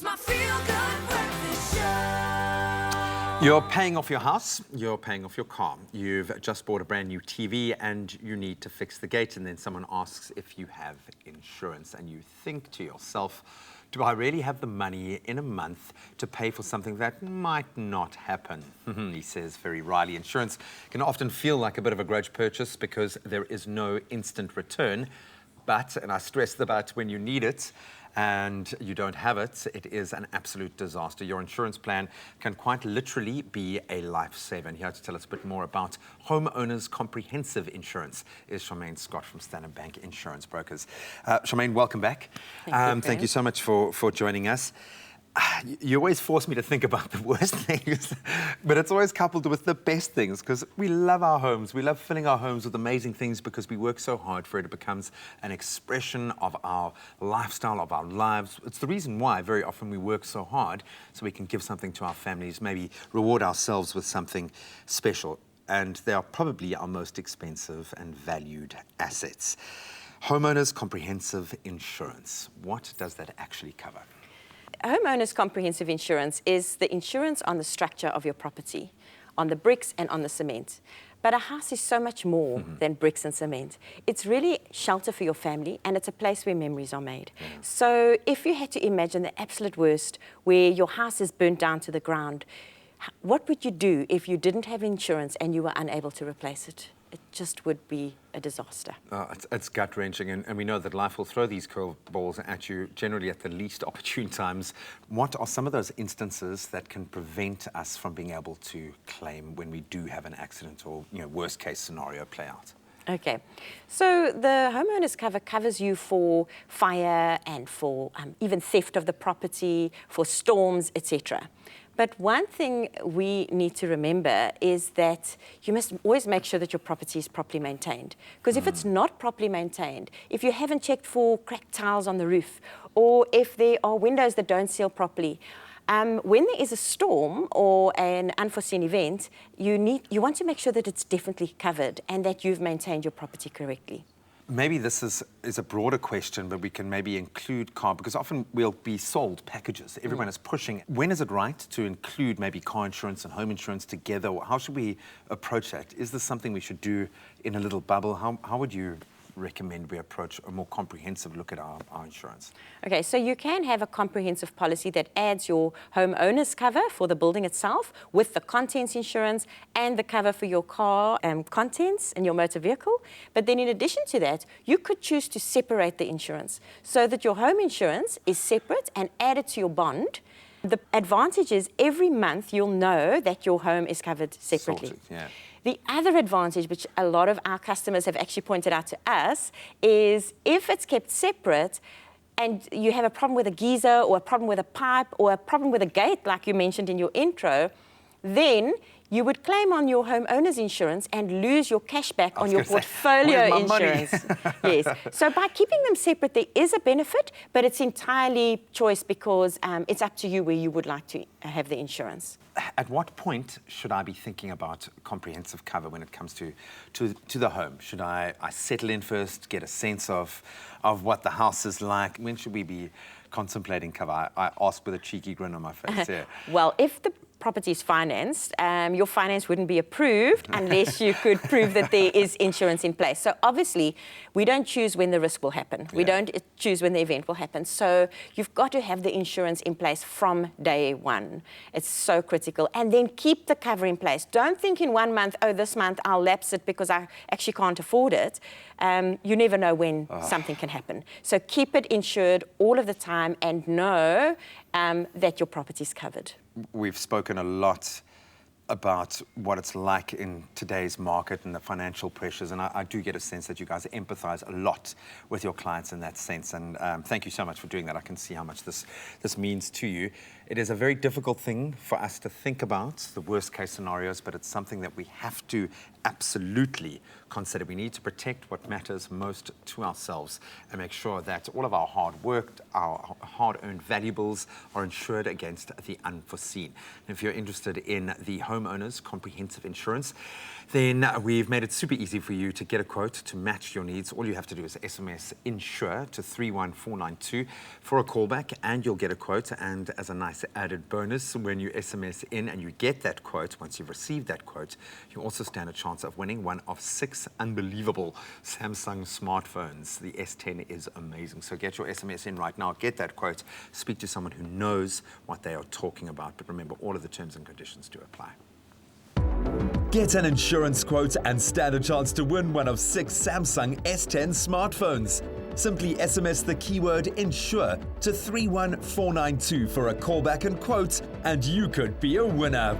It's my feel-good breakfast show. You're paying off your house, you're paying off your car. You've just bought a brand new TV and you need to fix the gate, and then someone asks if you have insurance, and you think to yourself, do I really have the money in a month to pay for something that might not happen? He says very wryly, insurance can often feel like a bit of a grudge purchase because there is no instant return. But, and I stress the but, when you need it and you don't have it, it is an absolute disaster. Your insurance plan can quite literally be a lifesaver. And here to tell us a bit more about Homeowners Comprehensive Insurance is Charmaine Scott from Standard Bank Insurance Brokers. Charmaine, welcome back. Thank you so much for joining us. You always force me to think about the worst things, but it's always coupled with the best things, because we love our homes. We love filling our homes with amazing things because we work so hard for it. It becomes an expression of our lifestyle, of our lives. It's the reason why very often we work so hard, so we can give something to our families, maybe reward ourselves with something special. And they are probably our most expensive and valued assets. Homeowners Comprehensive Insurance. What does that actually cover? Homeowners Comprehensive Insurance is the insurance on the structure of your property, on the bricks and on the cement. But a house is so much more than bricks and cement. It's really shelter for your family, and it's a place where memories are made. Yeah. So if you had to imagine the absolute worst, where your house is burnt down to the ground, what would you do if you didn't have insurance and you were unable to replace it? It just would be a disaster. It's gut-wrenching, and we know that life will throw these curveballs at you generally at the least opportune times. What are some of those instances that can prevent us from being able to claim when we do have an accident or, worst case scenario play out? Okay, so the homeowners cover covers you for fire and for even theft of the property, for storms, etc. But one thing we need to remember is that you must always make sure that your property is properly maintained. Because if it's not properly maintained, if you haven't checked for cracked tiles on the roof, or if there are windows that don't seal properly, when there is a storm or an unforeseen event, you want to make sure that it's definitely covered and that you've maintained your property correctly. Maybe this is a broader question, but we can maybe include car, because often we'll be sold packages. Everyone is pushing. When is it right to include maybe car insurance and home insurance together? Or how should we approach that? Is this something we should do in a little bubble? How would you recommend we approach a more comprehensive look at our insurance? Okay, so you can have a comprehensive policy that adds your homeowner's cover for the building itself with the contents insurance and the cover for your car contents and your motor vehicle. But then in addition to that, you could choose to separate the insurance so that your home insurance is separate and added to your bond. The advantage is every month you'll know that your home is covered separately. Sorted, yeah. The other advantage, which a lot of our customers have actually pointed out to us, is if it's kept separate and you have a problem with a geyser or a problem with a pipe or a problem with a gate, like you mentioned in your intro, then you would claim on your homeowner's insurance and lose your cash back on your portfolio insurance. Yes. So by keeping them separate, there is a benefit, but it's entirely choice, because it's up to you where you would like to have the insurance. At what point should I be thinking about comprehensive cover when it comes to the home? Should I settle in first, get a sense of what the house is like? When should we be contemplating cover? I ask with a cheeky grin on my face. Yeah. Well, if the property is financed, your finance wouldn't be approved unless you could prove that there is insurance in place. So obviously, we don't choose when the risk will happen. We don't choose when the event will happen. So you've got to have the insurance in place from day one. It's so critical. And then keep the cover in place. Don't think in 1 month, oh, this month I'll lapse it because I actually can't afford it. You never know when something can happen. So keep it insured all of the time and know that your property is covered. We've spoken a lot about what it's like in today's market and the financial pressures, and I do get a sense that you guys empathize a lot with your clients in that sense, and thank you so much for doing that. I can see how much this means to you. It is a very difficult thing for us to think about, the worst case scenarios, but it's something that we have to absolutely consider. We need to protect what matters most to ourselves and make sure that all of our hard work, our hard-earned valuables are insured against the unforeseen. And if you're interested in the Homeowners Comprehensive Insurance, then we've made it super easy for you to get a quote to match your needs. All you have to do is SMS INSURE to 31492 for a callback, and you'll get a quote. And as a nice added bonus, when you SMS in and you get that quote, once you've received that quote, you also stand a chance of winning one of 6 unbelievable Samsung smartphones. The S10 is amazing. So get your SMS in right now, get that quote, speak to someone who knows what they are talking about. But remember, all of the terms and conditions do apply. Get an insurance quote and stand a chance to win one of 6 Samsung S10 smartphones. Simply SMS the keyword INSURE to 31492 for a callback and quote, and you could be a winner.